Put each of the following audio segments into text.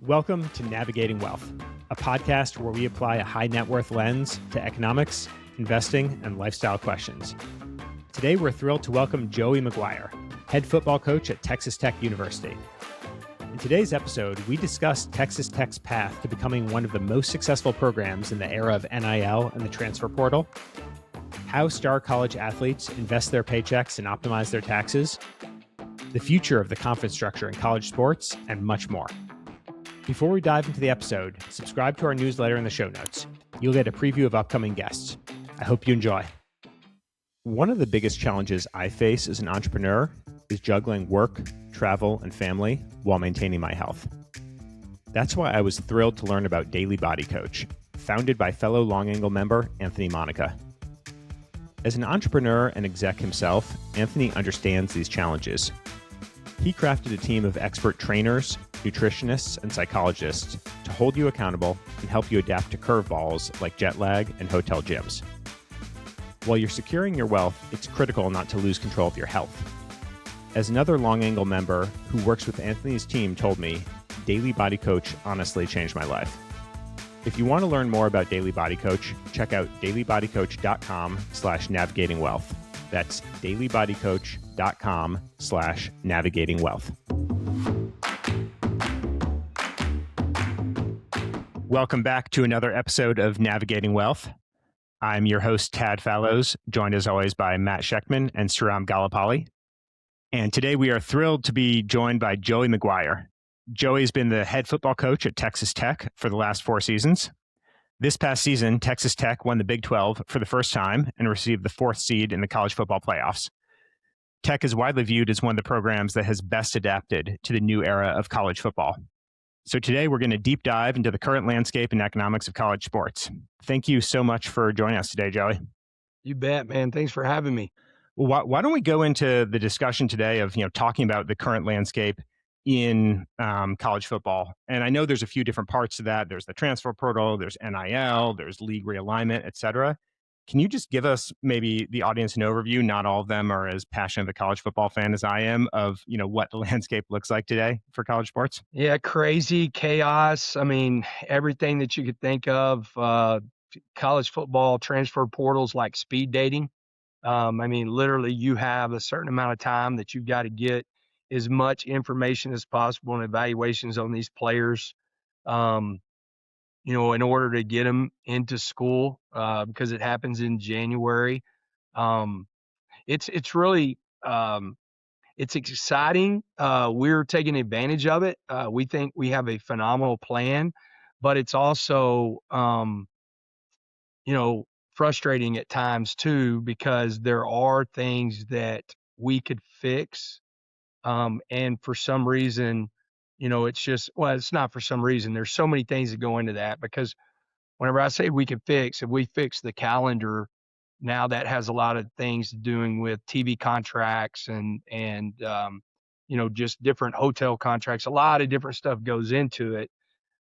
Welcome to Navigating Wealth, a podcast where we apply a high net worth lens to economics, investing, and lifestyle questions. Today, we're thrilled to welcome Joey McGuire, head football coach at Texas Tech University. In today's episode, we discuss Texas Tech's path to becoming one of the most successful programs in the era of NIL and the transfer portal, how star college athletes invest their paychecks and optimize their taxes, the future of the conference structure in college sports, and much more. Before we dive into the episode, subscribe to our newsletter in the show notes. You'll get a preview of upcoming guests. I hope you enjoy. One of the biggest challenges I face as an entrepreneur is juggling work, travel, and family while maintaining my health. That's why I was thrilled to learn about Daily Body Coach, founded by fellow Long Angle member Anthony Monica. As an entrepreneur and exec himself, Anthony understands these challenges. He crafted a team of expert trainers, nutritionists, and psychologists to hold you accountable and help you adapt to curveballs like jet lag and hotel gyms. While you're securing your wealth, it's critical not to lose control of your health. As another Long Angle member who works with Anthony's team told me, Daily Body Coach honestly changed my life. If you want to learn more about Daily Body Coach, check out dailybodycoach.com/navigatingwealth. That's dailybodycoach.com/navigatingwealth. Welcome back to another episode of Navigating Wealth. I'm your host, Tad Fallows, joined as always by Matt Schechtman and Suram Galapalli. And today we are thrilled to be joined by Joey McGuire. Joey's been the head football coach at Texas Tech for the last 4 seasons. This past season, Texas Tech won the Big 12 for the first time and received the 4th seed in the college football playoffs. Tech is widely viewed as one of the programs that has best adapted to the new era of college football. So today we're going to deep dive into the current landscape and economics of college sports. Thank you so much for joining us today, Joey. You bet, man. Thanks for having me. Well, why don't we go into the discussion today of talking about the current landscape in college football? And I know there's a few different parts to that. There's the transfer portal, there's NIL, there's league realignment, et cetera. Can you just give us maybe the audience an overview? Not all of them are as passionate of a college football fan as I am of, what the landscape looks like today for college sports. Yeah, crazy chaos. I mean, everything that you could think of, college football transfer portals like speed dating. Literally you have a certain amount of time that you've got to get as much information as possible and evaluations on these players, in order to get them into school, because it happens in January. It's really, it's exciting. We're taking advantage of it. We think we have a phenomenal plan, but it's also, frustrating at times too, because there are things that we could fix. And for some reason, it's not for some reason. There's so many things that go into that, because whenever I say we can fix, if we fix the calendar, now that has a lot of things doing with TV contracts and just different hotel contracts. A lot of different stuff goes into it.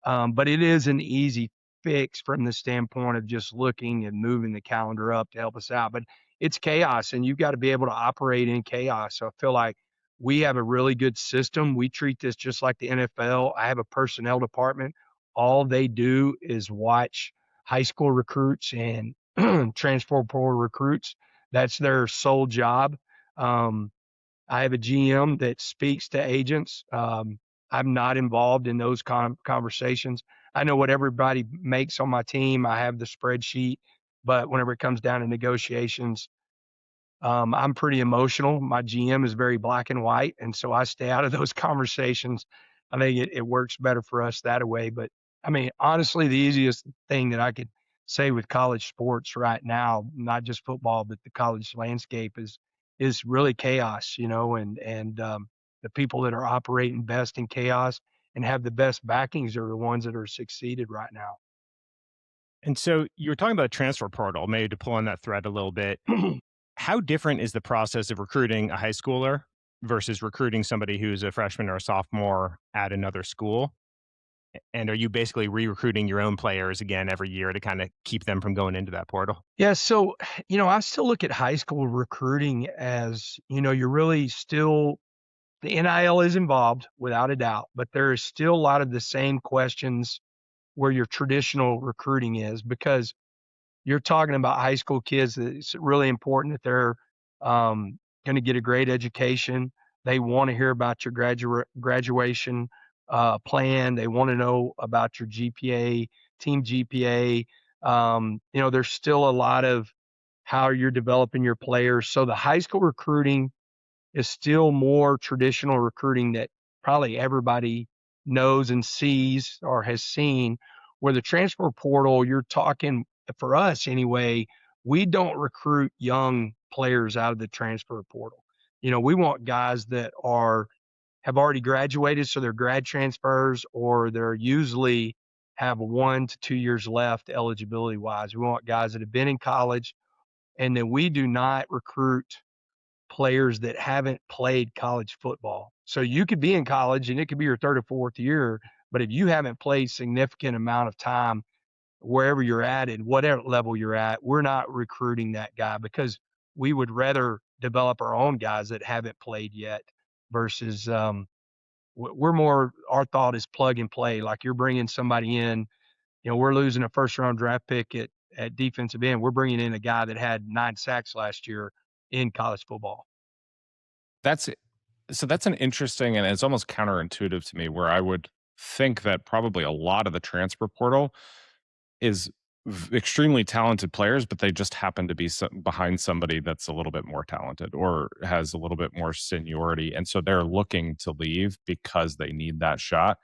But it is an easy fix from the standpoint of just looking and moving the calendar up to help us out. But it's chaos, and you've got to be able to operate in chaos. So I feel like we have a really good system. We treat this just like the NFL. I have a personnel department. All they do is watch high school recruits and transfer portal recruits. That's their sole job. I have a GM that speaks to agents. I'm not involved in those conversations. I know what everybody makes on my team. I have the spreadsheet, but whenever it comes down to negotiations, I'm pretty emotional. My GM is very black and white, and so I stay out of those conversations. I think it works better for us that way. But honestly, the easiest thing that I could say with college sports right now, not just football, but the college landscape is really chaos, and the people that are operating best in chaos and have the best backings are the ones that are succeeded right now. And so you were talking about transfer portal, maybe to pull on that thread a little bit. How different is the process of recruiting a high schooler versus recruiting somebody who's a freshman or a sophomore at another school? And are you basically re-recruiting your own players again every year to kind of keep them from going into that portal? Yeah. So, I still look at high school recruiting as, you're really still the NIL is involved without a doubt, but there is still a lot of the same questions where your traditional recruiting is, because you're talking about high school kids. It's really important that they're going to get a great education. They want to hear about your graduation plan. They want to know about your GPA, team GPA. There's still a lot of how you're developing your players. So the high school recruiting is still more traditional recruiting that probably everybody knows and sees or has seen. Where the transfer portal, you're talking, for us anyway, we don't recruit young players out of the transfer portal. We want guys that have already graduated, so they're grad transfers, or they're usually have 1 to 2 years left eligibility wise. We want guys that have been in college, and then we do not recruit players that haven't played college football. So you could be in college and it could be your third or fourth year, but if you haven't played significant amount of time wherever you're at and whatever level you're at, we're not recruiting that guy, because we would rather develop our own guys that haven't played yet versus we're more, our thought is plug and play. Like, you're bringing somebody in, we're losing a first round draft pick at defensive end. We're bringing in a guy that had 9 sacks last year in college football. That's an interesting, and it's almost counterintuitive to me, where I would think that probably a lot of the transfer portal is extremely talented players, but they just happen to be behind somebody that's a little bit more talented or has a little bit more seniority. And so they're looking to leave because they need that shot.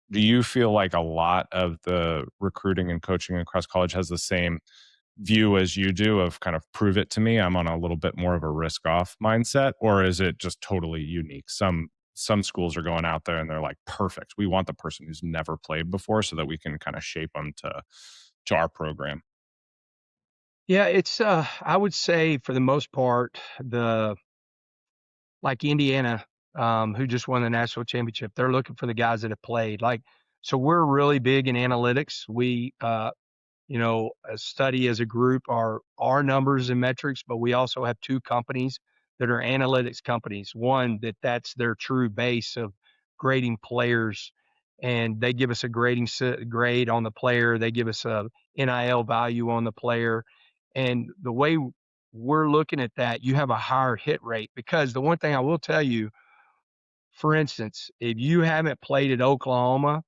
Do you feel like a lot of the recruiting and coaching across college has the same view as you do of kind of prove it to me? I'm on a little bit more of a risk off mindset, or is it just totally unique? Some schools are going out there and they're like, perfect, we want the person who's never played before so that we can kind of shape them to our program. Yeah, it's I would say for the most part, like Indiana, who just won the national championship, they're looking for the guys that have played. Like, so we're really big in analytics. We study as a group our numbers and metrics, but we also have 2 companies that are analytics companies. One that's their true base of grading players, and they give us a grade on the player. They give us a NIL value on the player, and the way we're looking at that, you have a higher hit rate, because the one thing I will tell you, for instance, if you haven't played at Oklahoma,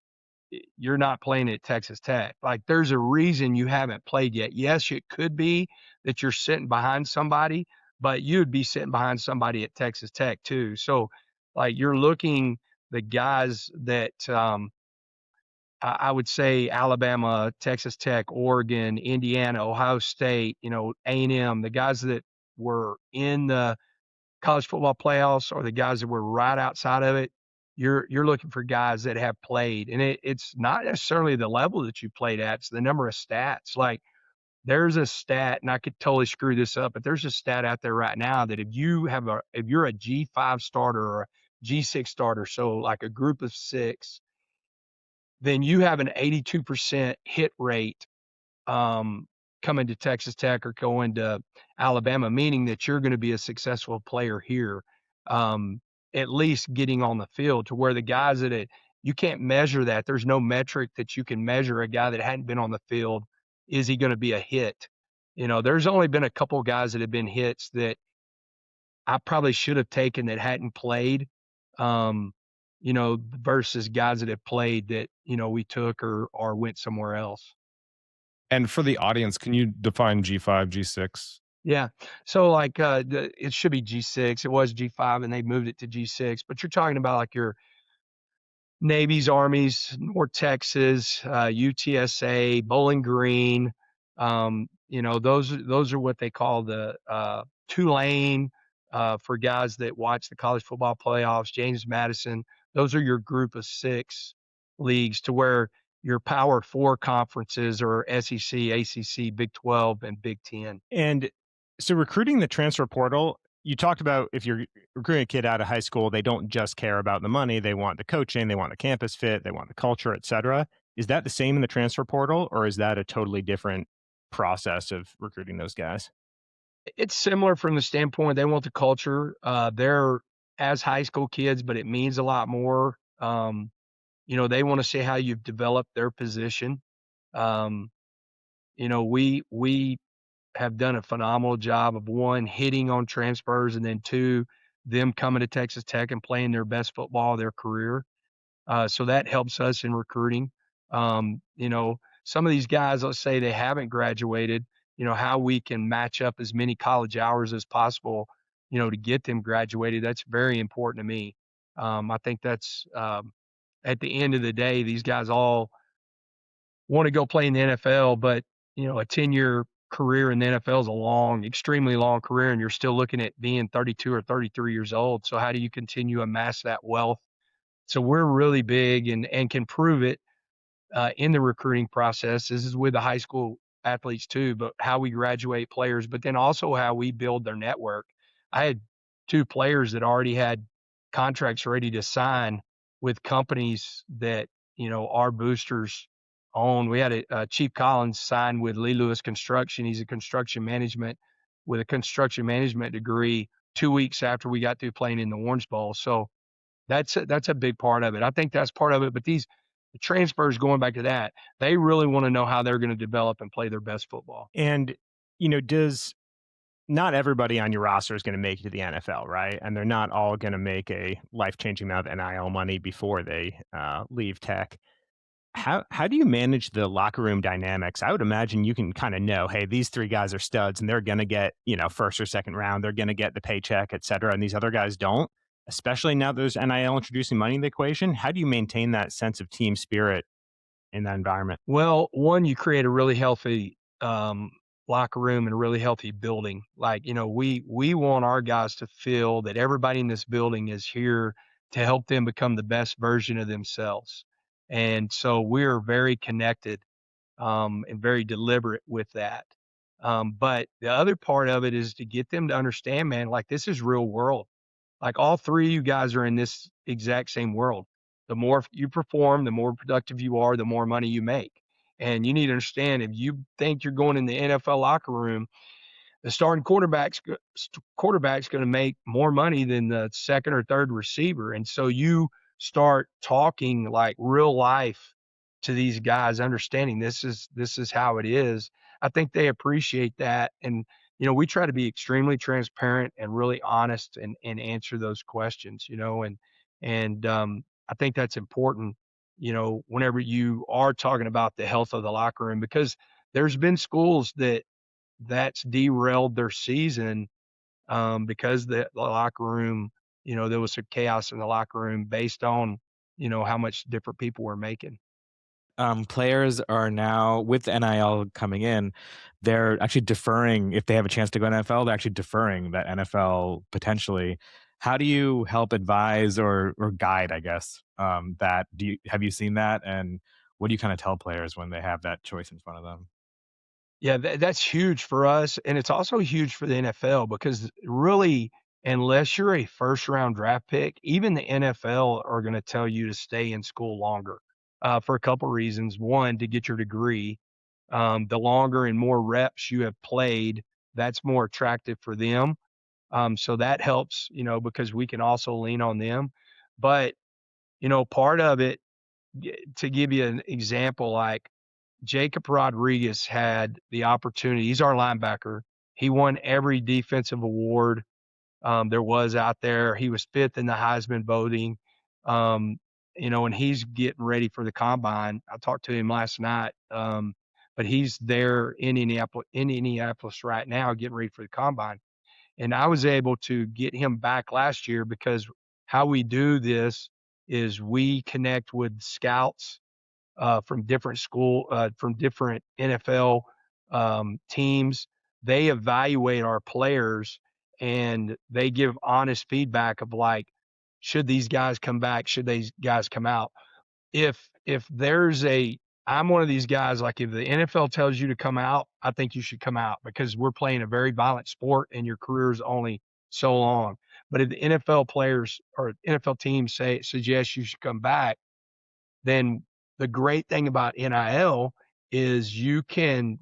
you're not playing at Texas Tech. Like, there's a reason you haven't played yet. Yes, it could be that you're sitting behind somebody, but you'd be sitting behind somebody at Texas Tech too. So, like, you're looking, the guys that I would say Alabama, Texas Tech, Oregon, Indiana, Ohio State, A&M, the guys that were in the college football playoffs, or the guys that were right outside of it, you're looking for guys that have played. And it's not necessarily the level that you played at, it's the number of stats. Like, there's a stat, and I could totally screw this up, but there's a stat out there right now that if you're a G5 starter or a G6 starter, so like a group of 6, then you have an 82% hit rate coming to Texas Tech or going to Alabama, meaning that you're going to be a successful player here, at least getting on the field. To where the guys you can't measure that. There's no metric that you can measure a guy that hadn't been on the field. Is he going to be a hit? There's only been a couple of guys that have been hits that I probably should have taken that hadn't played, versus guys that have played that, we took or went somewhere else. And for the audience, can you define G5, G6? Yeah. So, like, it should be G6. It was G5 and they moved it to G6, but you're talking about like your Navy's, Army's, North Texas, UTSA, Bowling Green. Those are what they call the Tulane, for guys that watch the college football playoffs, James Madison. Those are your group of 6 leagues, to where your Power 4 conferences are SEC, ACC, Big 12, and Big 10. And so recruiting the transfer portal, you talked about if you're recruiting a kid out of high school, they don't just care about the money. They want the coaching, they want the campus fit, they want the culture, et cetera. Is that the same in the transfer portal, or is that a totally different process of recruiting those guys? It's similar from the standpoint they want the culture. They're as high school kids, but it means a lot more. They want to see how you've developed their position. Um, we have done a phenomenal job of, one, hitting on transfers, and then two, them coming to Texas Tech and playing their best football of their career. So that helps us in recruiting. Some of these guys, let's say they haven't graduated, how we can match up as many college hours as possible, to get them graduated. That's very important to me. I think that's, at the end of the day, these guys all want to go play in the NFL, but a 10-year career in the NFL is a long, extremely long career, and you're still looking at being 32 or 33 years old. So how do you continue to amass that wealth? So we're really big and can prove it in the recruiting process. This is with the high school athletes too, but how we graduate players, but then also how we build their network. I had 2 players that already had contracts ready to sign with companies that, our boosters own. We had Chief Collins signed with Lee Lewis Construction. He's a construction management with a construction management degree 2 weeks after we got through playing in the Orange Bowl. So that's a big part of it. I think that's part of it. But the transfers, going back to that, they really want to know how they're going to develop and play their best football. And, not everybody on your roster is going to make it to the NFL, right? And they're not all going to make a life-changing amount of NIL money before they leave Tech. How do you manage the locker room dynamics? I would imagine you can kind of know, hey, these 3 guys are studs and they're going to get, first or second round. They're going to get the paycheck, et cetera. And these other guys don't, especially now there's NIL introducing money in the equation. How do you maintain that sense of team spirit in that environment? Well, one, you create a really healthy locker room and a really healthy building. Like, we want our guys to feel that everybody in this building is here to help them become the best version of themselves. And so we're very connected and very deliberate with that. But the other part of it is to get them to understand, man, like, this is real world. Like, all 3 of you guys are in this exact same world. The more you perform, the more productive you are, the more money you make. And you need to understand, if you think you're going in the NFL locker room, the starting quarterback's going to make more money than the second or third receiver. And so you start talking like real life to these guys, understanding this is how it is. I think they appreciate that. And, we try to be extremely transparent and really honest and answer those questions, and I think that's important, whenever you are talking about the health of the locker room, because there's been schools that's derailed their season because the locker room, there was some chaos in the locker room based on, how much different people were making. Players are now, with the NIL coming in, they're actually deferring. If they have a chance to go to NFL, they're actually deferring that NFL potentially. How do you help advise or guide, I guess, that? Have you seen that? And what do you kind of tell players when they have that choice in front of them? Yeah, that's huge for us. And it's also huge for the NFL, because really, unless you're a first round draft pick, even the NFL are going to tell you to stay in school longer for a couple reasons. One, to get your degree. The longer and more reps you have played, that's more attractive for them. So that helps, because we can also lean on them. But, part of it, to give you an example, like, Jacob Rodriguez had the opportunity. He's our linebacker. He won every defensive award there was out there. He was 5th in the Heisman voting, and he's getting ready for the combine. I talked to him last night, but he's there in Indianapolis right now getting ready for the combine. And I was able to get him back last year, because how we do this is we connect with scouts from different from different NFL teams. They evaluate our players and they give honest feedback of, like, should these guys come back? Should these guys come out? If I'm one of these guys, like, if the NFL tells you to come out, I think you should come out, because we're playing a very violent sport and your career is only so long. But if the NFL players or NFL teams suggest you should come back, then the great thing about NIL is you can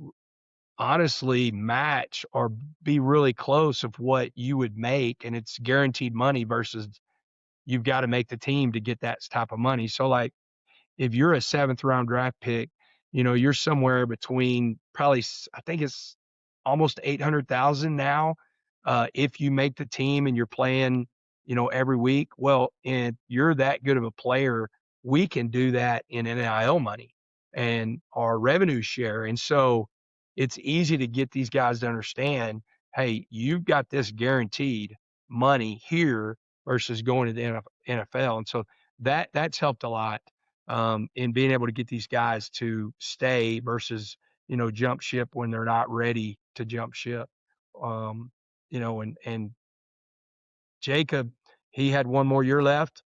honestly match or be really close of what you would make, and it's guaranteed money versus you've got to make the team to get that type of money. So like, if you're a 7th round draft pick, you're somewhere between probably, I think it's almost 800,000 now. If you make the team and you're playing, every week, well, and you're that good of a player, we can do that in NIL money and our revenue share. And so it's easy to get these guys to understand, hey, you've got this guaranteed money here versus going to the NFL. And so that's helped a lot in being able to get these guys to stay versus, jump ship when they're not ready to jump ship. And Jacob, he had one more year left.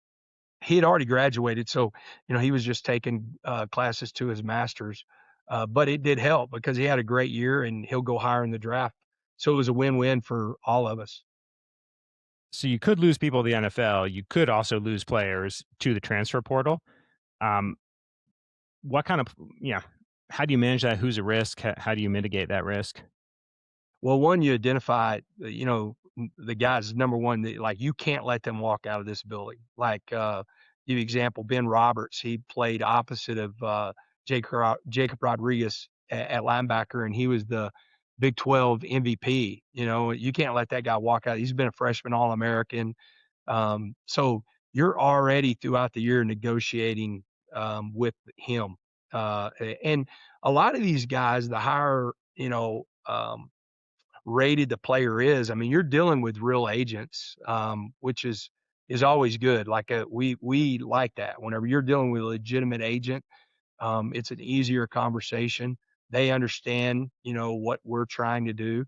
He had already graduated. So, he was just taking classes to his master's. But it did help because he had a great year and he'll go higher in the draft. So it was a win-win for all of us. So you could lose people to the NFL. You could also lose players to the transfer portal. What kind of, how do you manage that? Who's a risk? How do you mitigate that risk? Well, one, you identify, the guys, number one, like you can't let them walk out of this building. Like, give you example, Ben Roberts, he played opposite of Jacob Rodriguez at linebacker, and he was the Big 12 MVP. You can't let that guy walk out. He's been a freshman All-American. So you're already throughout the year negotiating with him. And a lot of these guys, the higher, rated the player is, I mean, you're dealing with real agents, which is always good. Like we like that. Whenever you're dealing with a legitimate agent, it's an easier conversation. They understand, what we're trying to do.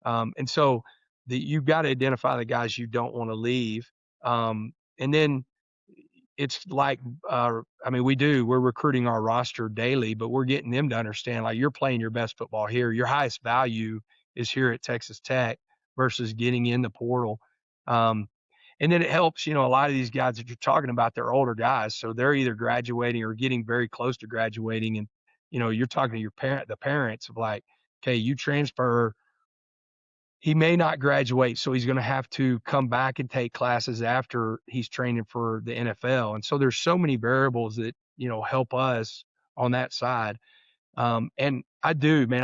And so you've got to identify the guys you don't want to leave. And then it's like, we're recruiting our roster daily, but we're getting them to understand, like, you're playing your best football here. Your highest value is here at Texas Tech versus getting in the portal. And then it helps, a lot of these guys that you're talking about, they're older guys. So they're either graduating or getting very close to graduating. And, you're talking to the parents of like, okay, you transfer, he may not graduate, so he's going to have to come back and take classes after he's training for the NFL. And so there's so many variables that, help us on that side. And I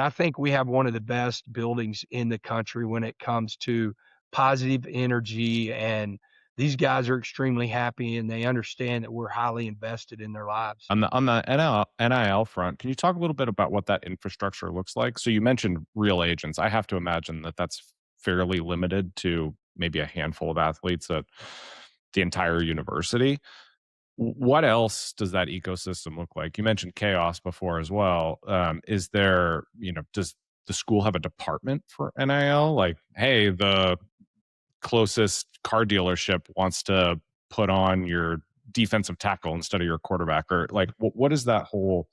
think we have one of the best buildings in the country when it comes to positive energy, and these guys are extremely happy and they understand that we're highly invested in their lives. On the NIL front, can you talk a little bit about what that infrastructure looks like? So you mentioned real agents. I have to imagine that that's fairly limited to maybe a handful of athletes at the entire university. What else does that ecosystem look like? You mentioned chaos before as well. Is there, does the school have a department for NIL? Like, hey, the closest car dealership wants to put on your defensive tackle instead of your quarterback, or like, what does that whole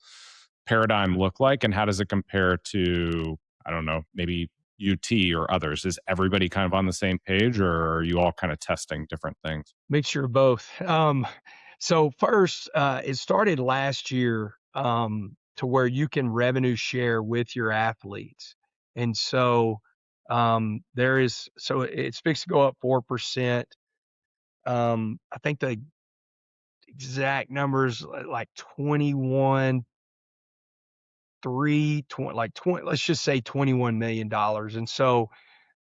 paradigm look like, and how does it compare to, I don't know, maybe UT or others? Is everybody kind of on the same page, or are you all kind of testing different things? Mixture of both. So first, it started last year to where you can revenue share with your athletes. And so it's fixed to go up 4%. I think the exact numbers like 21, 20, let's just say $21 million. And so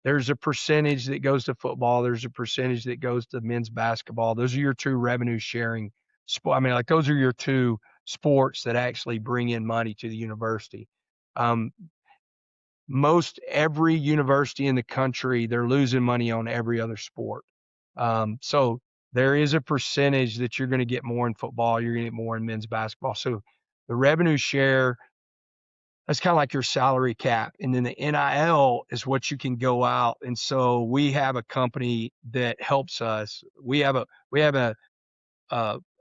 there's a percentage that goes to football. There's a percentage that goes to men's basketball. Those are your two revenue sharing. Those are your two sports that actually bring in money to the university. Most every university in the country, they're losing money on every other sport. So there is a percentage that you're going to get more in football. You're going to get more in men's basketball. So the revenue share, that's kind of like your salary cap. And then the NIL is what you can go out. And so we have a company that helps us. We have a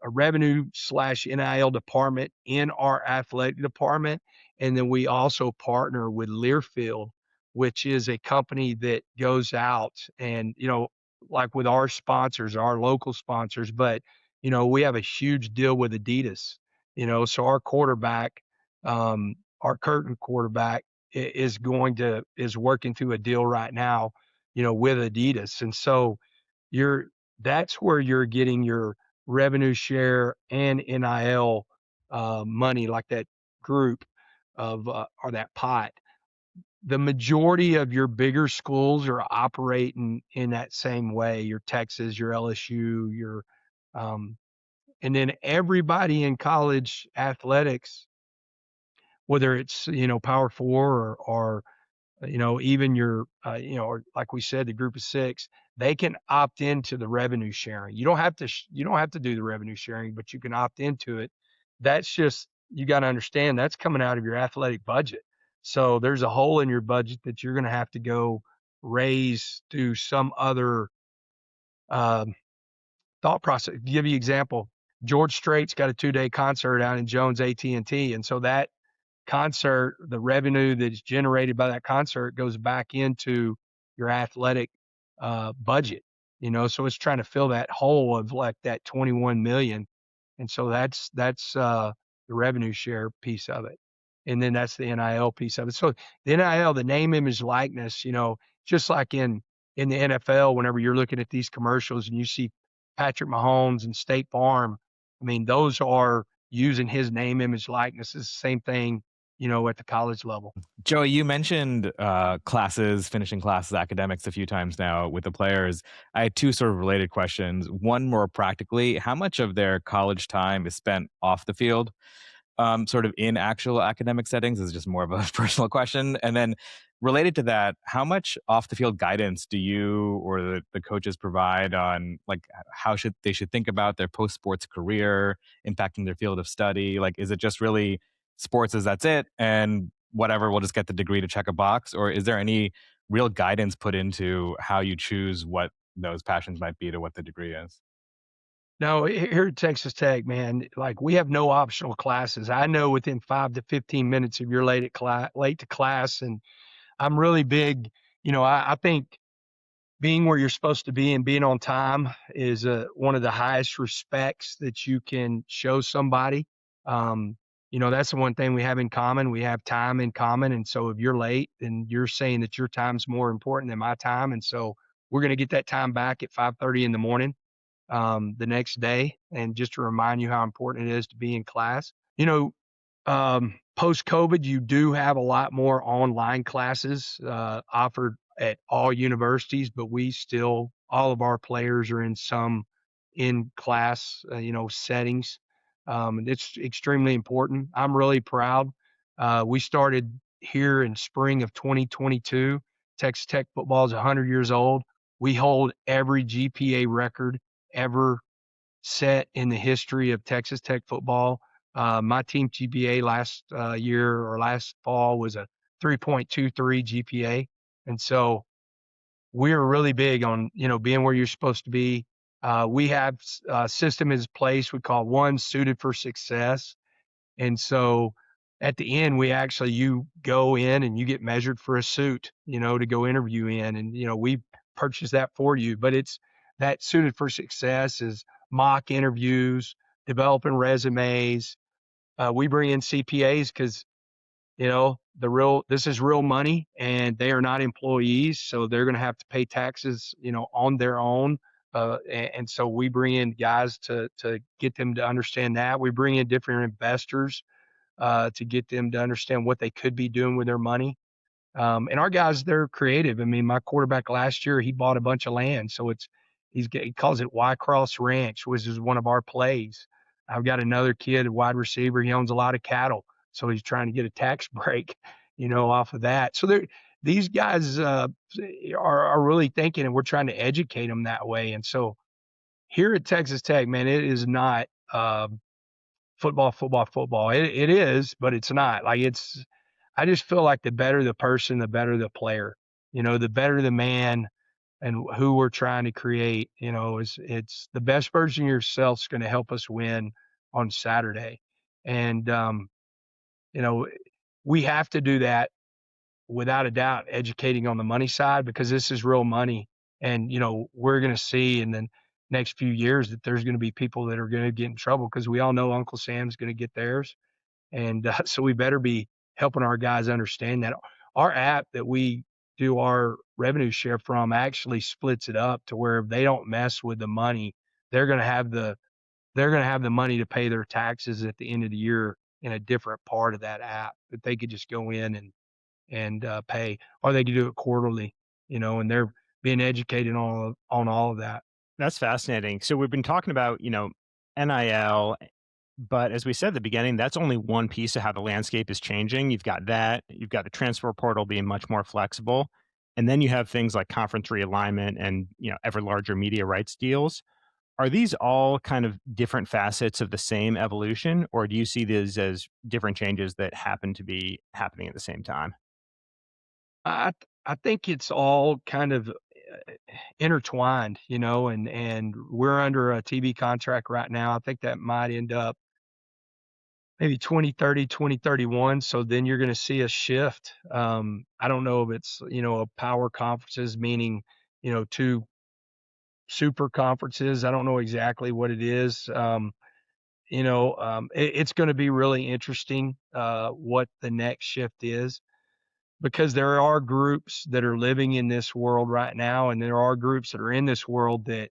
revenue / NIL department in our athletic department. And then we also partner with Learfield, which is a company that goes out and, like with our sponsors, our local sponsors, but, we have a huge deal with Adidas, so our quarterback, our curtain quarterback is working through a deal right now, with Adidas. And so that's where you're getting your revenue share and NIL money, like that group of or that pot. The majority of your bigger schools are operating in that same way. Your Texas, your LSU, your and then everybody in college athletics, whether it's Power Four or even your or like we said, the group of six, they can opt into the revenue sharing. You don't have to do the revenue sharing, but you can opt into it. That's just, you got to understand, that's coming out of your athletic budget. So there's a hole in your budget that you're going to have to go raise through some other um, thought process. To give you an example, George Strait's got a 2-day concert out in Jones AT&T, and so that concert, the revenue that's generated by that concert goes back into your athletic budget, so it's trying to fill that hole of like that 21 million. And so that's the revenue share piece of it. And then that's the NIL piece of it. So the NIL, the name, image, likeness, just like in the NFL, whenever you're looking at these commercials and you see Patrick Mahomes and State Farm, I mean, those are using his name, image, likeness. It's the same thing, at the college level. Joey, you mentioned finishing classes, academics a few times now with the players. I had two sort of related questions. One more practically, how much of their college time is spent off the field, sort of in actual academic settings? This is just more of a personal question. And then related to that, how much off the field guidance do you or the coaches provide on like how they should think about their post-sports career impacting their field of study? Like, is it just really sports as that's it, and whatever, we'll just get the degree to check a box? Or is there any real guidance put into how you choose what those passions might be to what the degree is? No, here at Texas Tech, man, like we have no optional classes. I know within 5 to 15 minutes if you're late to class, and I'm really big. I think being where you're supposed to be and being on time is one of the highest respects that you can show somebody. That's the one thing we have in common. We have time in common. And so if you're late, then you're saying that your time's more important than my time. And so we're going to get that time back at 5:30 in the morning the next day. And just to remind you how important it is to be in class. Post COVID, you do have a lot more online classes offered at all universities, but all of our players are in some in class, settings. It's extremely important. I'm really proud. We started here in spring of 2022. Texas Tech football is 100 years old. We hold every GPA record ever set in the history of Texas Tech football. My team GPA last year or last fall was a 3.23 GPA. And so we're really big on, being where you're supposed to be. We have a system in place we call One Suited for Success. And so at the end, you go in and you get measured for a suit, to go interview in. And, we purchase that for you. But it's that Suited for Success is mock interviews, developing resumes. We bring in CPAs because, this is real money and they are not employees. So they're going to have to pay taxes, on their own. And so we bring in guys to get them to understand that. We bring in different investors to get them to understand what they could be doing with their money. And our guys, they're creative. I mean, my quarterback last year, he bought a bunch of land. So he calls it Y Cross Ranch, which is one of our plays. I've got another kid, a wide receiver. He owns a lot of cattle. So he's trying to get a tax break, off of that. So these guys are really thinking, and we're trying to educate them that way. And so here at Texas Tech, man, it is not football. It is, but it's not. I just feel like the better the person, the better the player. The better the man and who we're trying to create, it's the best version of yourself's going to help us win on Saturday. And, we have to do that without a doubt, educating on the money side, because this is real money. And, we're going to see in the next few years that there's going to be people that are going to get in trouble because we all know Uncle Sam's going to get theirs. And so we better be helping our guys understand that. Our app that we do our revenue share from actually splits it up to where if they don't mess with the money, they're going to have the money to pay their taxes at the end of the year in a different part of that app that they could just go in and pay, or they could do it quarterly, and they're being educated on all of that. That's fascinating. So we've been talking about, NIL, but as we said at the beginning, that's only one piece of how the landscape is changing. You've got the transfer portal being much more flexible. And then you have things like conference realignment and, ever larger media rights deals. Are these all kind of different facets of the same evolution, or do you see these as different changes that happen to be happening at the same time? I think it's all kind of intertwined, and we're under a TV contract right now. I think that might end up maybe 2030, 2031. So then you're going to see a shift. I don't know if it's, a power conferences, meaning, two super conferences. I don't know exactly what it is. It's going to be really interesting what the next shift is, because there are groups that are living in this world right now, and there are groups that are in this world that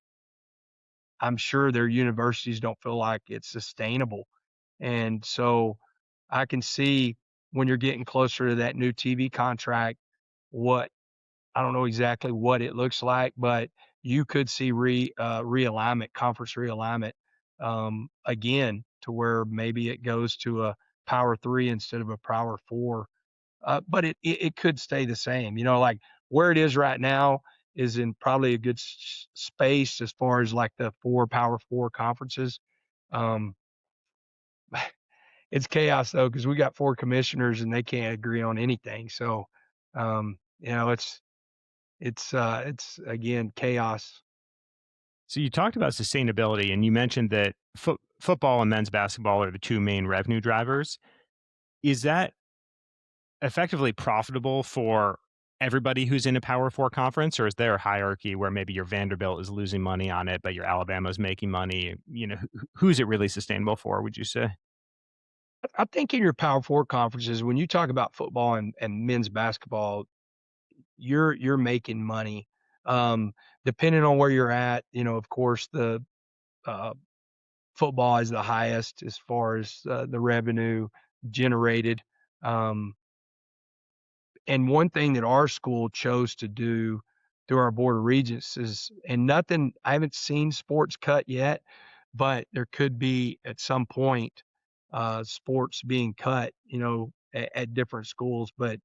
I'm sure their universities don't feel like it's sustainable. And so I can see when you're getting closer to that new TV contract, what I don't know exactly what it looks like, but you could see realignment, conference realignment, again, to where maybe it goes to a power 3 instead of a power 4. But it could stay the same, like where it is right now is in probably a good space as far as like the 4 power 4 conferences. Um, it's chaos though, because we got 4 commissioners and they can't agree on anything. So, it's again chaos. So you talked about sustainability, and you mentioned that football and men's basketball are the two main revenue drivers. Is that effectively profitable for everybody who's in a Power Four conference, or is there a hierarchy where maybe your Vanderbilt is losing money on it, but your Alabama is making money? Who's it really sustainable for, would you say? I think in your Power Four conferences, when you talk about football and men's basketball, you're making money. Depending on where you're at, of course, the uh, football is the highest as far as the revenue generated. Um, and one thing that our school chose to do through our board of regents is, and nothing, I haven't seen sports cut yet, but there could be at some point sports being cut, at different schools. But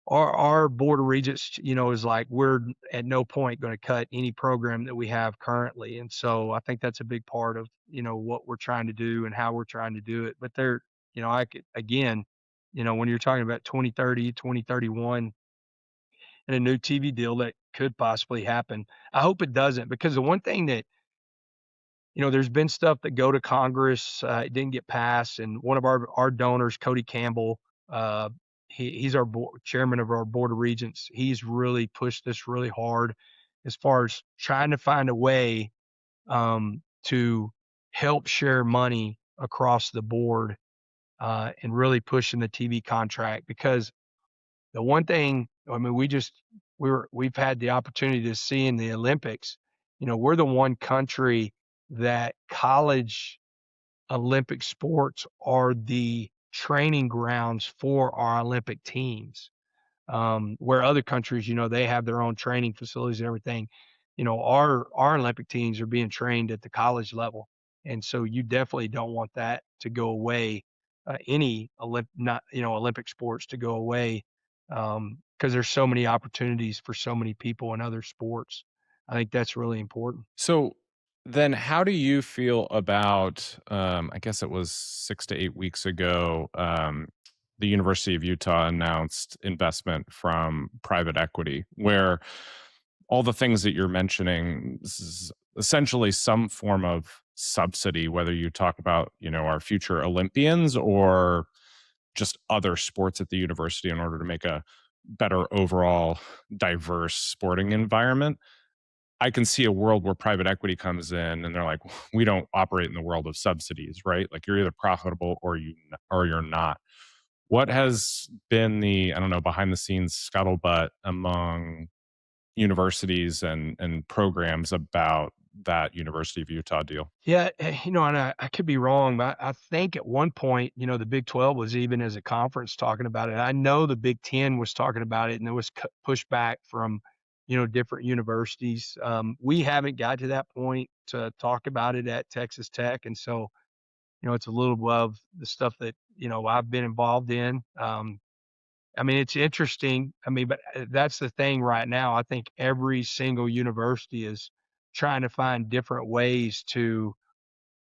our board of regents, is like, we're at no point going to cut any program that we have currently. And so I think that's a big part of, what we're trying to do and how we're trying to do it. But I could, again, when you're talking about 2030, 2031 and a new TV deal that could possibly happen, I hope it doesn't, because the one thing that, there's been stuff that go to Congress, it didn't get passed. And one of our donors, Cody Campbell, uh, he's our chairman of our board of regents. He's really pushed this really hard as far as trying to find a way to help share money across the board, and really pushing the TV contract. Because the one thing, I mean, we've had the opportunity to see in the Olympics, we're the one country that college Olympic sports are the training grounds for our Olympic teams. Where other countries, they have their own training facilities and everything. Our Olympic teams are being trained at the college level, and so you definitely don't want that to go away. Any Olympic sports to go away, because there's so many opportunities for so many people in other sports. I think that's really important. So then how do you feel about, I guess it was 6 to 8 weeks ago, the University of Utah announced investment from private equity, where all the things that you're mentioning is essentially some form of subsidy, whether you talk about, our future Olympians or just other sports at the university, in order to make a better overall diverse sporting environment. I can see a world where private equity comes in and they're like, we don't operate in the world of subsidies, right? Like, you're either profitable or you're not. What has been the, I don't know, behind the scenes scuttlebutt among universities and programs about that University of Utah deal? Yeah, and I could be wrong, but I think at one point, the Big 12 was even as a conference talking about it. I know the Big 10 was talking about it, and there was pushback from, different universities. We haven't got to that point to talk about it at Texas Tech, and so, it's a little above the stuff that, I've been involved in. I mean, it's interesting. I mean, but that's the thing right now. I think every single university is trying to find different ways to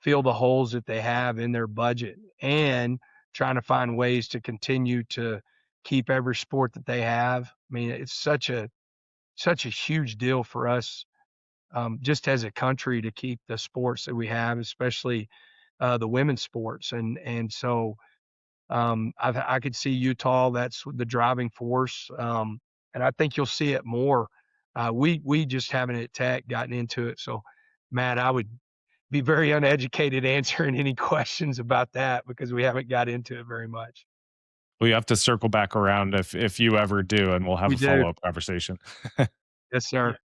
fill the holes that they have in their budget and trying to find ways to continue to keep every sport that they have. I mean, it's such a huge deal for us, just as a country, to keep the sports that we have, especially the women's sports. And so I could see Utah. That's the driving force, and I think you'll see it more. We just haven't at Tech gotten into it. So, Matt, I would be very uneducated answering any questions about that because we haven't got into it very much. We have to circle back around if you ever do, and we'll have We a do. follow-up conversation. Yes, sir.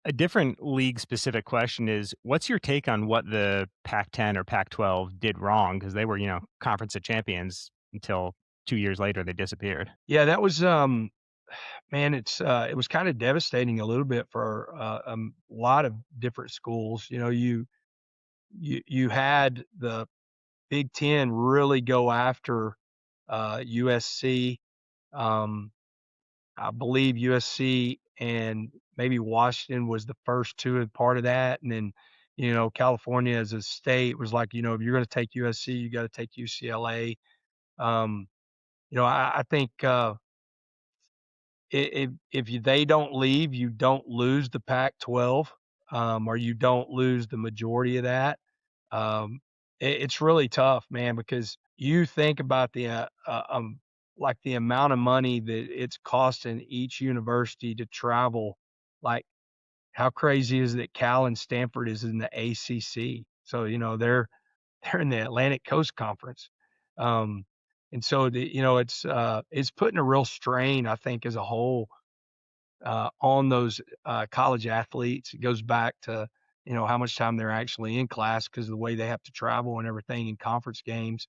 A different league specific question is, what's your take on what the Pac-10 or Pac-12 did wrong? Because they were, conference of champions until 2 years later they disappeared. Yeah, that was man, it was kind of devastating a little bit for a lot of different schools. You had the Big Ten really go after USC. Um, I believe USC and maybe Washington was the first two as part of that. And then, California as a state was like, if you're going to take USC, you got to take UCLA. Um, I think they don't leave, you don't lose the Pac-12, or you don't lose the majority of that. Um, it's really tough, man, because you think about like the amount of money that it's costing each university to travel. Like, how crazy is that Cal and Stanford is in the ACC? So, they're in the Atlantic Coast Conference. Um, and so it's putting a real strain, I think, as a whole, on those college athletes. It goes back to, how much time they're actually in class because of the way they have to travel and everything in conference games.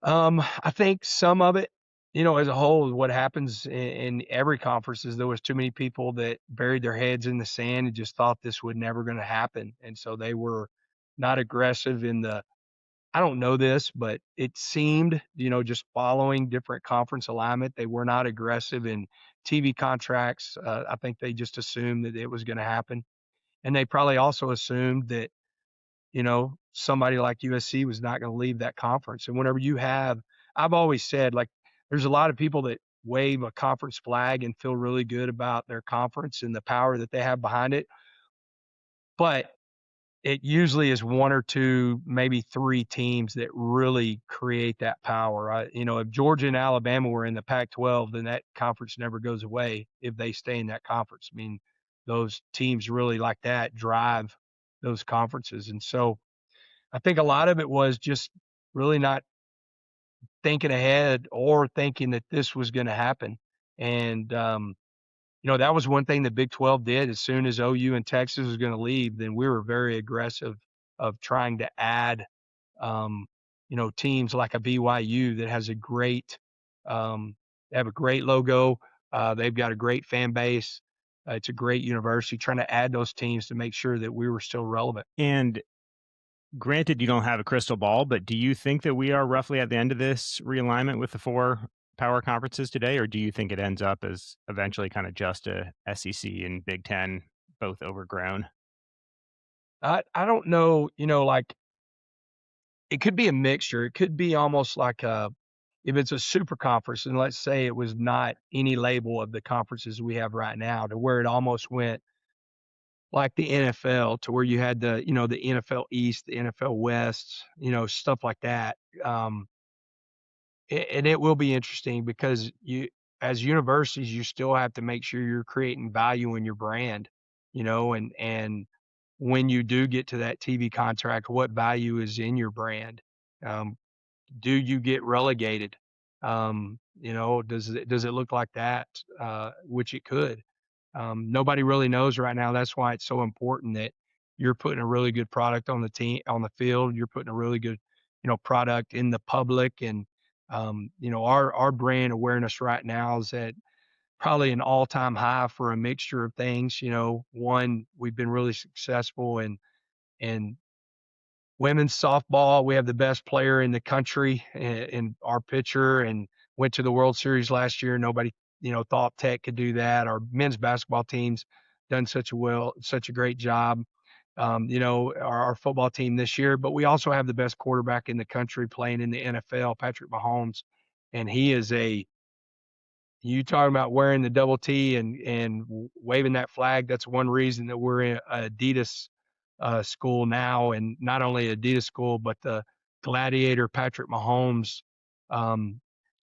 I think some of it, as a whole, what happens in every conference is there was too many people that buried their heads in the sand and just thought this would never going to happen. And so they were not aggressive I don't know this, but it seemed, just following different conference alignment, they were not aggressive in TV contracts. I think they just assumed that it was going to happen. And they probably also assumed that, somebody like USC was not going to leave that conference. And whenever I've always said, like, there's a lot of people that wave a conference flag and feel really good about their conference and the power that they have behind it. But it usually is one or two, maybe three teams that really create that power. If Georgia and Alabama were in the Pac-12, then that conference never goes away if they stay in that conference. I mean, those teams really like that drive those conferences. And so I think a lot of it was just really not thinking ahead or thinking that this was going to happen. And, that was one thing the Big 12 did. As soon as OU and Texas was going to leave, then we were very aggressive of trying to add, teams like a BYU that has they have a great logo. They've got a great fan base. It's a great university, trying to add those teams to make sure that we were still relevant. And granted, you don't have a crystal ball, but do you think that we are roughly at the end of this realignment with the 4 power conferences today, or do you think it ends up as eventually kind of just a SEC and Big Ten, both overgrown? I don't know, like, it could be a mixture. It could be almost like if it's a super conference, and let's say it was not any label of the conferences we have right now, to where it almost went like the NFL, to where you had the NFL East, the NFL West, stuff like that. And it will be interesting because as universities, you still have to make sure you're creating value in your brand, and when you do get to that TV contract, what value is in your brand? do you get relegated? Does it look like that? Which it could. Nobody really knows right now. That's why it's so important that you're putting a really good product on the field. You're putting a really good, product in the public. And, our brand awareness right now is at probably an all-time high for a mixture of things. One, we've been really successful in women's softball. We have the best player in the country in our pitcher, and went to the World Series last year. Nobody, thought Tech could do that. Our men's basketball team's done such a great job. Our football team this year, but we also have the best quarterback in the country playing in the NFL, Patrick Mahomes, and he is you talking about wearing the double T and waving that flag. That's one reason that we're in Adidas school now, and not only Adidas school, but the Gladiator Patrick Mahomes. Um,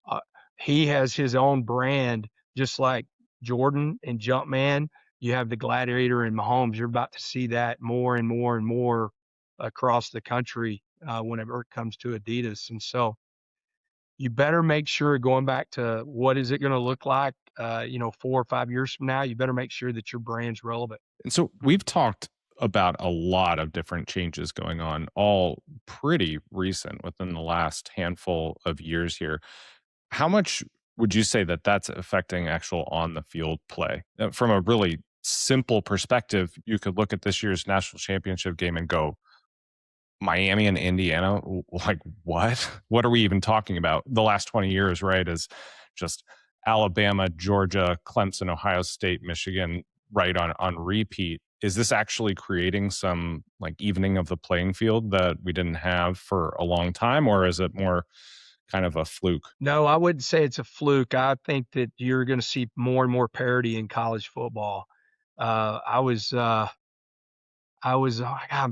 uh, he has his own brand, just like Jordan and Jumpman. You have the Gladiator and Mahomes. You're about to see that more and more and more across the country whenever it comes to Adidas. And so you better make sure, going back to what is it going to look like, 4 or 5 years from now, you better make sure that your brand's relevant. And so we've talked about a lot of different changes going on, all pretty recent within the last handful of years here. How much would you say that that's affecting actual on the field play? From a really simple perspective, you could look at this year's national championship game and go, Miami and Indiana, like what? What are we even talking about? The last 20 years, right, is just Alabama, Georgia, Clemson, Ohio State, Michigan, right on repeat. Is this actually creating some like evening of the playing field that we didn't have for a long time, or is it more kind of a fluke? No, I wouldn't say it's a fluke. I think that you're going to see more and more parity in college football. I'm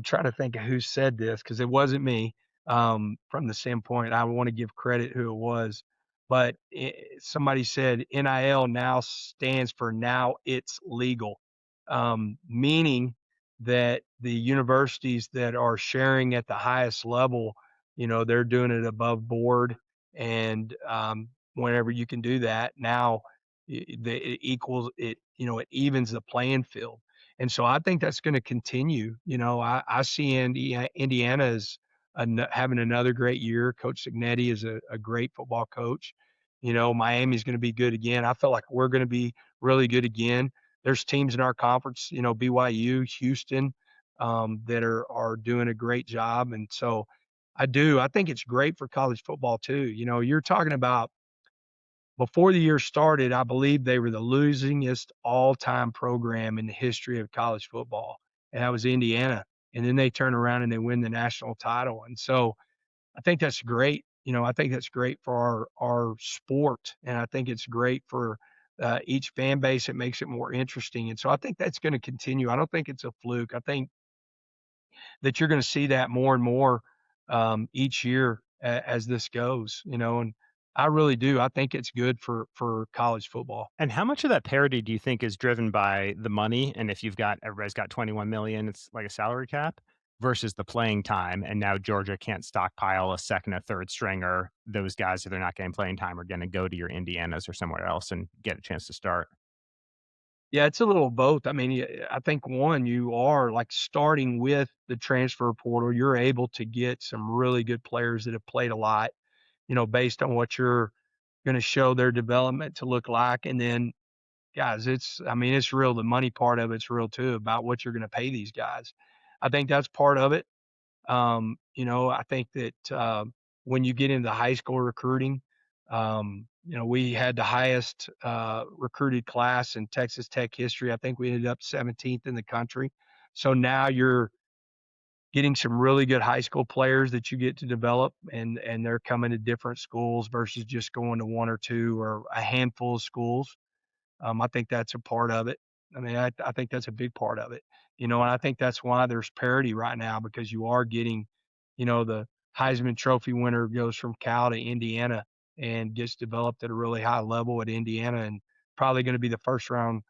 trying to think of who said this, because it wasn't me. From the standpoint, I want to give credit who it was, but somebody said NIL now stands for now it's legal, meaning that the universities that are sharing at the highest level, they're doing it above board, and whenever you can do that now, it equals it. It evens the playing field. And so I think that's going to continue. I see Indiana as having another great year. Coach Signetti is a great football coach. Miami's going to be good again. I feel like we're going to be really good again. There's teams in our conference, BYU, Houston, that are doing a great job. And so I think it's great for college football too. You're talking about, before the year started, I believe they were the losingest all-time program in the history of college football, and that was Indiana. And then they turn around and they win the national title. And so I think that's great. I think that's great for our sport, and I think it's great for each fan base. It makes it more interesting, and so I think that's going to continue. I don't think it's a fluke. I think that you're going to see that more and more each year as this goes. And I really do. I think it's good for college football. And how much of that parity do you think is driven by the money? And if everybody's got 21 million, it's like a salary cap, versus the playing time. And now Georgia can't stockpile a second or third stringer. Those guys, if they're not getting playing time, are going to go to your Indianas or somewhere else and get a chance to start. Yeah, it's a little of both. I mean, I think one, you are like starting with the transfer portal. You're able to get some really good players that have played a lot, based on what you're going to show their development to look like. And then, guys, it's real. The money part of it's real too, about what you're going to pay these guys. I think that's part of it. I think that when you get into high school recruiting, we had the highest recruited class in Texas Tech history. I think we ended up 17th in the country. So now you're getting some really good high school players that you get to develop, and they're coming to different schools versus just going to one or two or a handful of schools. I think that's a part of it. I mean, I think that's a big part of it, and I think that's why there's parity right now, because you are getting, the Heisman Trophy winner goes from Cal to Indiana and gets developed at a really high level at Indiana, and probably going to be the first round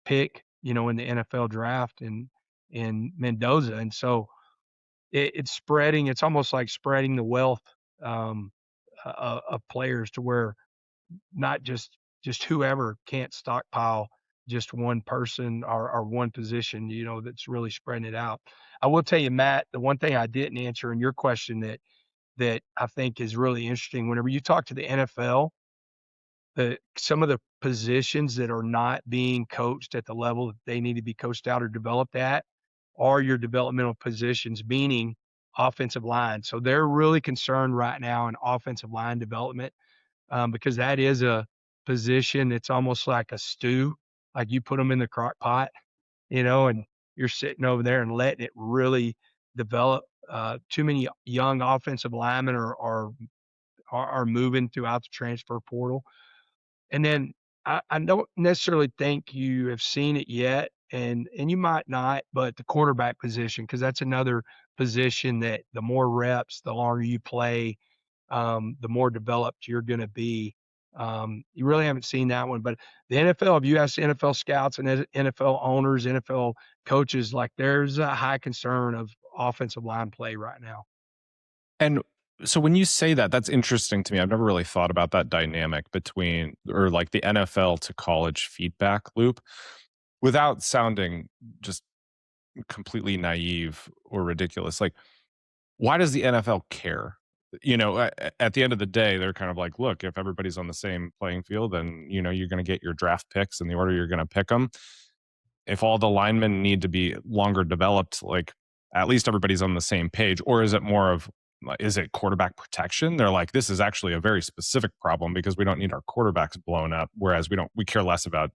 pick, in the NFL draft in Mendoza. And so it's spreading. It's almost like spreading the wealth of players to where not just whoever can't stockpile just one person or one position, that's really spreading it out. I will tell you, Matt, the one thing I didn't answer in your question that I think is really interesting, whenever you talk to the NFL, some of the positions that are not being coached at the level that they need to be coached out or developed at are your developmental positions, meaning offensive line. So they're really concerned right now in offensive line development, because that is a position. It's almost like a stew, like you put them in the crock pot, and you're sitting over there and letting it really develop. Too many young offensive linemen are moving throughout the transfer portal. And then I don't necessarily think you have seen it yet, and you might not, but the quarterback position, because that's another position that the more reps, the longer you play, the more developed you're going to be. You really haven't seen that one, but the NFL, if you ask NFL scouts and NFL owners, NFL coaches, like there's a high concern of offensive line play right now. And so when you say that, that's interesting to me. I've never really thought about that dynamic between, or like the NFL to college feedback loop, without sounding just completely naive or ridiculous. Like, why does the NFL care? At the end of the day, they're kind of like, look, if everybody's on the same playing field, then, you're going to get your draft picks in the order you're going to pick them. If all the linemen need to be longer developed, like at least everybody's on the same page. Or is it more of, is it quarterback protection? They're like, this is actually a very specific problem because we don't need our quarterbacks blown up, whereas we care less about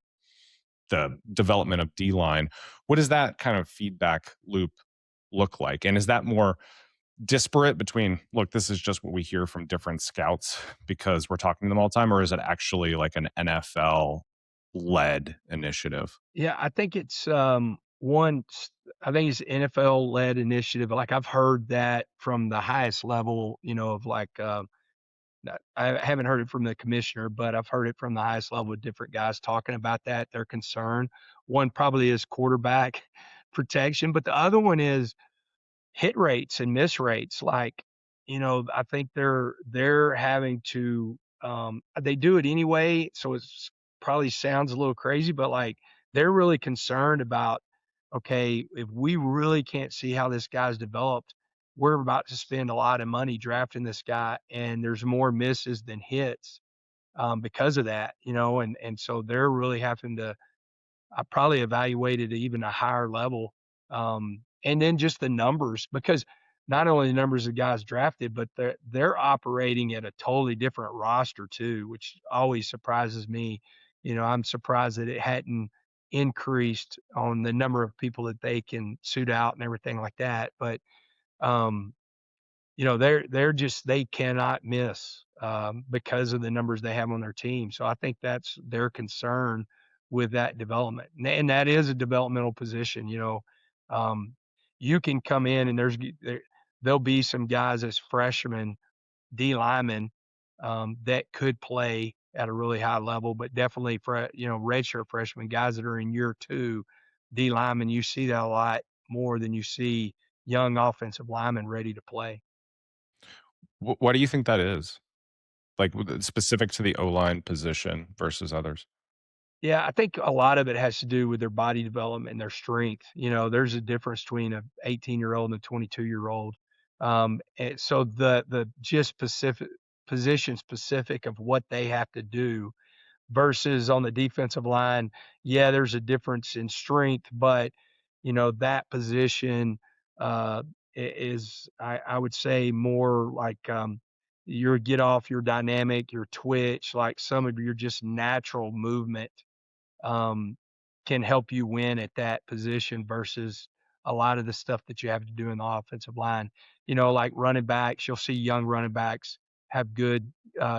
the development of D-line. What does that kind of feedback loop look like? And is that more disparate between, look, this is just what we hear from different scouts because we're talking to them all the time, or is it actually like an NFL-led initiative? Yeah, I think it's I think it's NFL-led initiative. Like I've heard that from the highest level, of like I haven't heard it from the commissioner, but I've heard it from the highest level with different guys talking about that. Their concern. One probably is quarterback protection, but the other one is hit rates and miss rates. Like, I think they're having to they do it anyway, so it's probably sounds a little crazy, but like they're really concerned about, okay, if we really can't see how this guy's developed, we're about to spend a lot of money drafting this guy and there's more misses than hits because of that, and so they're really having to I probably evaluated at even a higher level. And then just the numbers, because not only the numbers of guys drafted, but they're operating at a totally different roster too, which always surprises me. I'm surprised that it hadn't increased on the number of people that they can suit out and everything like that. But um, they cannot miss because of the numbers they have on their team. So I think that's their concern with that development, and that is a developmental position. You can come in and there'll be some guys as freshmen, D linemen, that could play at a really high level, but definitely for redshirt freshmen, guys that are in year 2, D linemen, you see that a lot more than you see young offensive linemen ready to play. Why do you think that is? Like specific to the O-line position versus others? Yeah, I think a lot of it has to do with their body development and their strength. There's a difference between a 18-year-old and a 22-year-old. And so the just position specific of what they have to do versus on the defensive line, yeah, there's a difference in strength, but that position is I would say more like your get off, your dynamic, your twitch, like some of your just natural movement um, can help you win at that position versus a lot of the stuff that you have to do in the offensive line. Like running backs, you'll see young running backs have good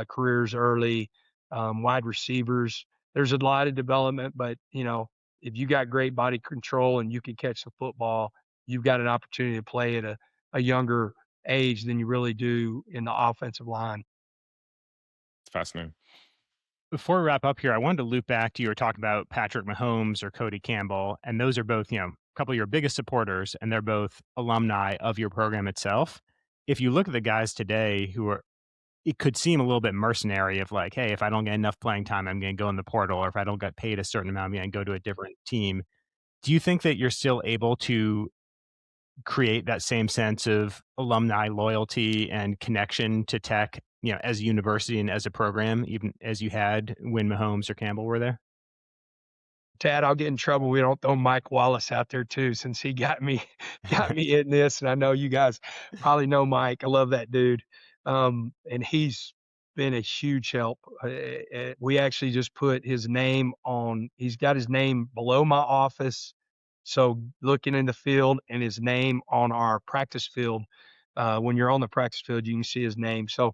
careers early. Wide receivers, there's a lot of development, but if you got great body control and you can catch the football, you've got an opportunity to play at a younger age than you really do in the offensive line. It's fascinating. Before we wrap up here, I wanted to loop back to you were talking about Patrick Mahomes or Cody Campbell, and those are both, a couple of your biggest supporters, and they're both alumni of your program itself. If you look at the guys today who are it could seem a little bit mercenary of like, hey, if I don't get enough playing time, I'm going to go in the portal, or if I don't get paid a certain amount, I'm going to go to a different team. Do you think that you're still able to create that same sense of alumni loyalty and connection to Tech, as a university and as a program, even as you had when Mahomes or Campbell were there? Tad, I'll get in trouble. We don't throw Mike Wallace out there too, since he got me in this. And I know you guys probably know Mike. I love that dude. And he's been a huge help. We actually just put his name he's got his name below my office. So looking in the field, and his name on our practice field. When you're on the practice field, you can see his name. So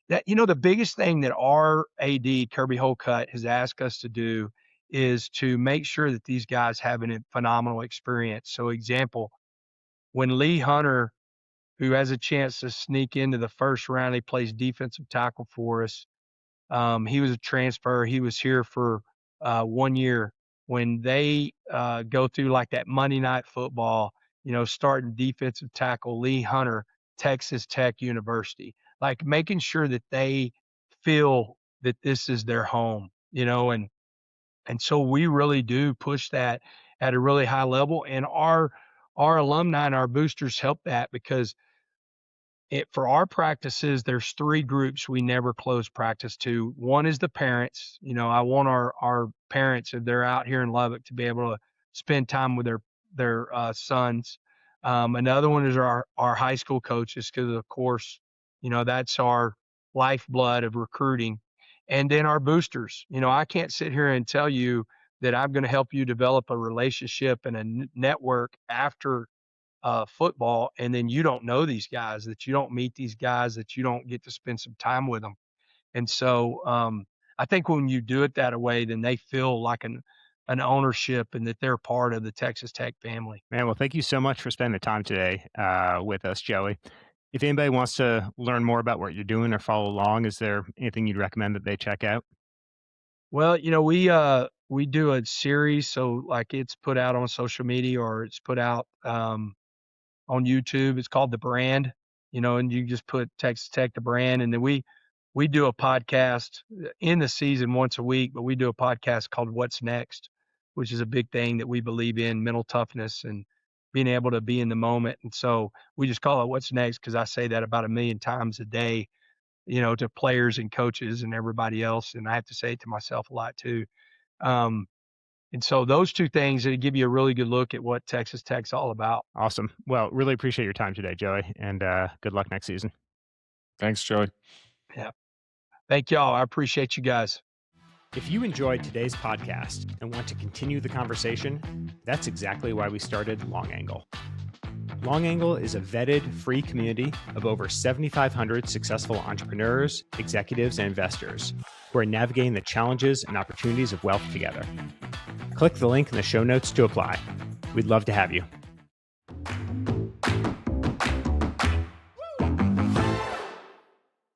that, the biggest thing that our AD, Kirby Holcutt, has asked us to do is to make sure that these guys have a phenomenal experience. So example, when Lee Hunter, who has a chance to sneak into the first round, he plays defensive tackle for us. He was a transfer. He was here for 1 year. When they go through like that Monday Night Football, starting defensive tackle Lee Hunter, Texas Tech University, like making sure that they feel that this is their home, and so we really do push that at a really high level. And our alumni and our boosters help that, because for our practices, there's 3 groups we never close practice to. One is the parents. I want our parents, if they're out here in Lubbock, to be able to spend time with their sons. Another one is our high school coaches, because of course, that's our lifeblood of recruiting. And then our boosters. I can't sit here and tell you that I'm going to help you develop a relationship and a network after football, and then you don't know these guys, that you don't meet these guys, that you don't get to spend some time with them. And so I think when you do it that way, then they feel like an ownership, and that they're part of the Texas Tech family. Man, well, thank you so much for spending the time today with us, Joey. If anybody wants to learn more about what you're doing or follow along, is there anything you'd recommend that they check out? Well, we do a series, so like it's put out on social media, or it's put out on YouTube. It's called The Brand, and you just put Texas Tech, The Brand. And then we do a podcast in the season once a week, but we do a podcast called What's Next, which is a big thing that we believe in, mental toughness and being able to be in the moment. And so we just call it What's Next, because I say that about 1 million times a day, to players and coaches and everybody else. And I have to say it to myself a lot too. And so those 2 things, it'll give you a really good look at what Texas Tech's all about. Awesome. Well, really appreciate your time today, Joey, and good luck next season. Thanks, Joey. Yeah. Thank y'all. I appreciate you guys. If you enjoyed today's podcast and want to continue the conversation, that's exactly why we started Long Angle. Long Angle is a vetted, free community of over 7,500 successful entrepreneurs, executives, and investors who are navigating the challenges and opportunities of wealth together. Click the link in the show notes to apply. We'd love to have you.